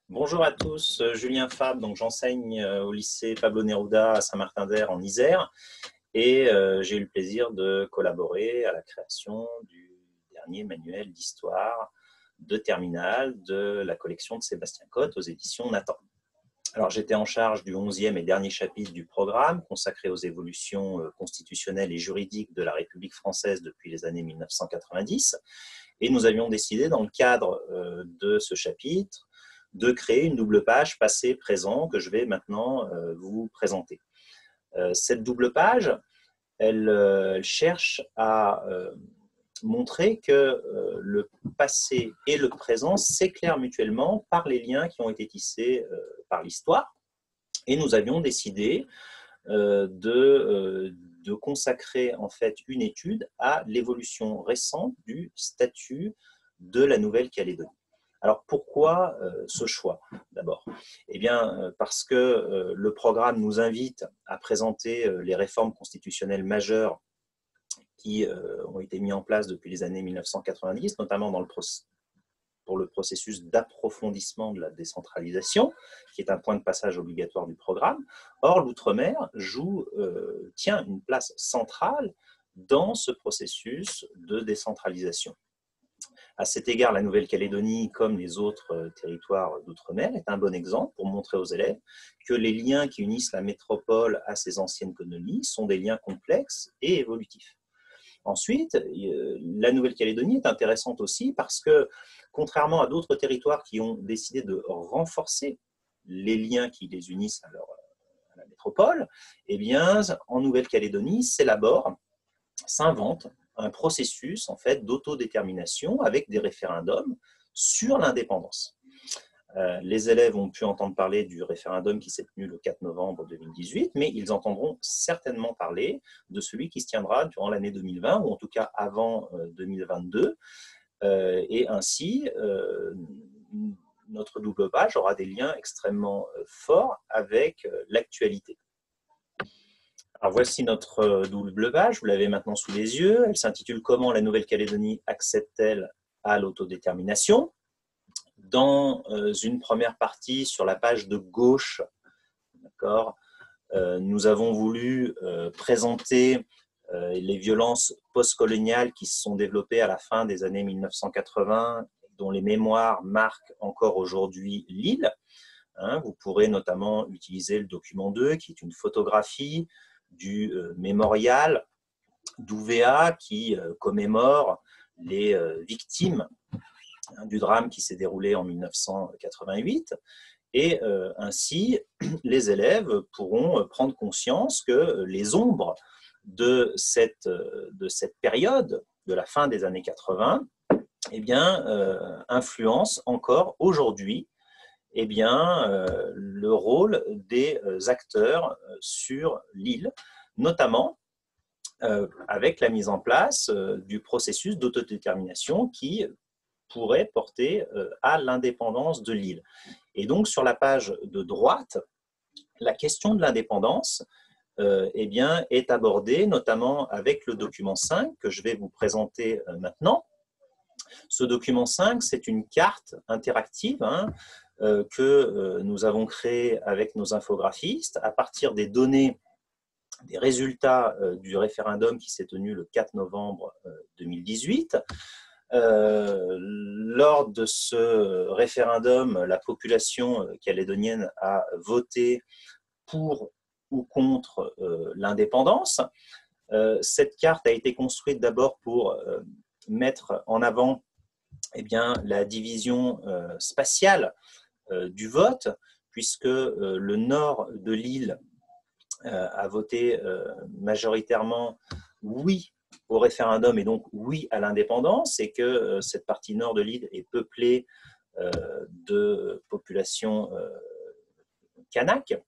Bonjour à tous, Julien Fabre, donc j'enseigne au lycée Pablo Neruda à Saint-Martin-d'Hères en Isère et j'ai eu le plaisir de collaborer à la création du dernier manuel d'histoire de terminale de la collection de Sébastien Cotte aux éditions Nathan. Alors j'étais en charge du 11e et dernier chapitre du programme consacré aux évolutions constitutionnelles et juridiques de la République française depuis les années 1990 et nous avions décidé dans le cadre de ce chapitre de créer une double page passé-présent que je vais maintenant vous présenter. Cette double page, elle cherche à montrer que le passé et le présent s'éclairent mutuellement par les liens qui ont été tissés par l'histoire. Et nous avions décidé de consacrer en fait une étude à l'évolution récente du statut de la Nouvelle-Calédonie. Alors pourquoi ce choix d'abord? Eh bien parce que le programme nous invite à présenter les réformes constitutionnelles majeures qui ont été mises en place depuis les années 1990, notamment pour le processus d'approfondissement de la décentralisation, qui est un point de passage obligatoire du programme. Or, l'outre-mer tient une place centrale dans ce processus de décentralisation. À cet égard, la Nouvelle-Calédonie, comme les autres territoires d'outre-mer, est un bon exemple pour montrer aux élèves que les liens qui unissent la métropole à ses anciennes colonies sont des liens complexes et évolutifs. Ensuite, la Nouvelle-Calédonie est intéressante aussi parce que, contrairement à d'autres territoires qui ont décidé de renforcer les liens qui les unissent à la métropole, eh bien, en Nouvelle-Calédonie s'invente un processus en fait d'autodétermination avec des référendums sur l'indépendance. Les élèves ont pu entendre parler du référendum qui s'est tenu le 4 novembre 2018, mais ils entendront certainement parler de celui qui se tiendra durant l'année 2020, ou en tout cas avant 2022. Et ainsi, notre double page aura des liens extrêmement forts avec l'actualité. Alors voici notre double page, vous l'avez maintenant sous les yeux. Elle s'intitule « Comment la Nouvelle-Calédonie accède-t-elle à l'autodétermination ?» Dans une première partie, sur la page de gauche, nous avons voulu présenter les violences postcoloniales qui se sont développées à la fin des années 1980, dont les mémoires marquent encore aujourd'hui l'île. Vous pourrez notamment utiliser le document 2, qui est une photographie du mémorial d'Ouvéa qui commémore les victimes du drame qui s'est déroulé en 1988. Et ainsi, les élèves pourront prendre conscience que les ombres de cette période, de la fin des années 80, eh bien, influencent encore aujourd'hui le rôle des acteurs sur l'île, notamment avec la mise en place du processus d'autodétermination qui pourrait porter à l'indépendance de l'île. Et donc, sur la page de droite, la question de l'indépendance est abordée, notamment avec le document 5 que je vais vous présenter maintenant. Ce document 5, c'est une carte interactive que nous avons créée avec nos infographistes à partir des données, des résultats du référendum qui s'est tenu le 4 novembre 2018. Lors de ce référendum, la population calédonienne a voté pour ou contre l'indépendance. Cette carte a été construite d'abord pour mettre en avant la division spatiale du vote, puisque le nord de l'île a voté majoritairement oui au référendum et donc oui à l'indépendance, et que cette partie nord de l'île est peuplée de populations kanak,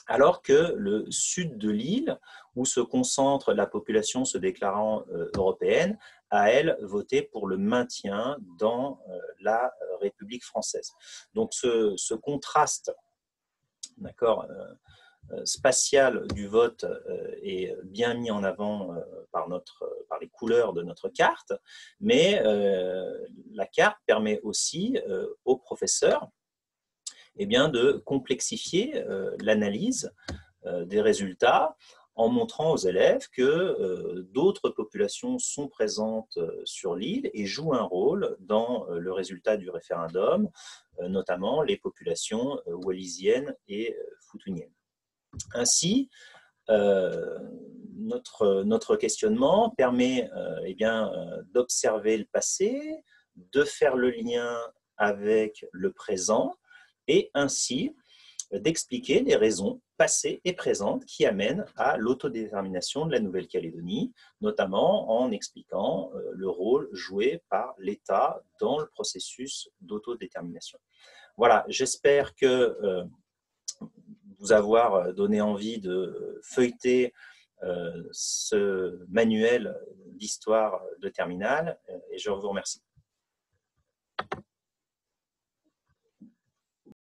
alors que le sud de l'île, où se concentre la population se déclarant européenne, a, elle, voté pour le maintien dans la République française. Donc ce contraste, spatial du vote est bien mis en avant par les couleurs de notre carte, mais la carte permet aussi aux professeurs eh bien, de complexifier l'analyse des résultats en montrant aux élèves que d'autres populations sont présentes sur l'île et jouent un rôle dans le résultat du référendum, notamment les populations wallisiennes et futuniennes. Ainsi, notre questionnement permet eh d'observer le passé, de faire le lien avec le présent et ainsi d'expliquer les raisons passées et présentes qui amènent à l'autodétermination de la Nouvelle-Calédonie, notamment en expliquant le rôle joué par l'État dans le processus d'autodétermination. Voilà, j'espère que vous avoir donné envie de feuilleter ce manuel d'histoire de terminale et je vous remercie.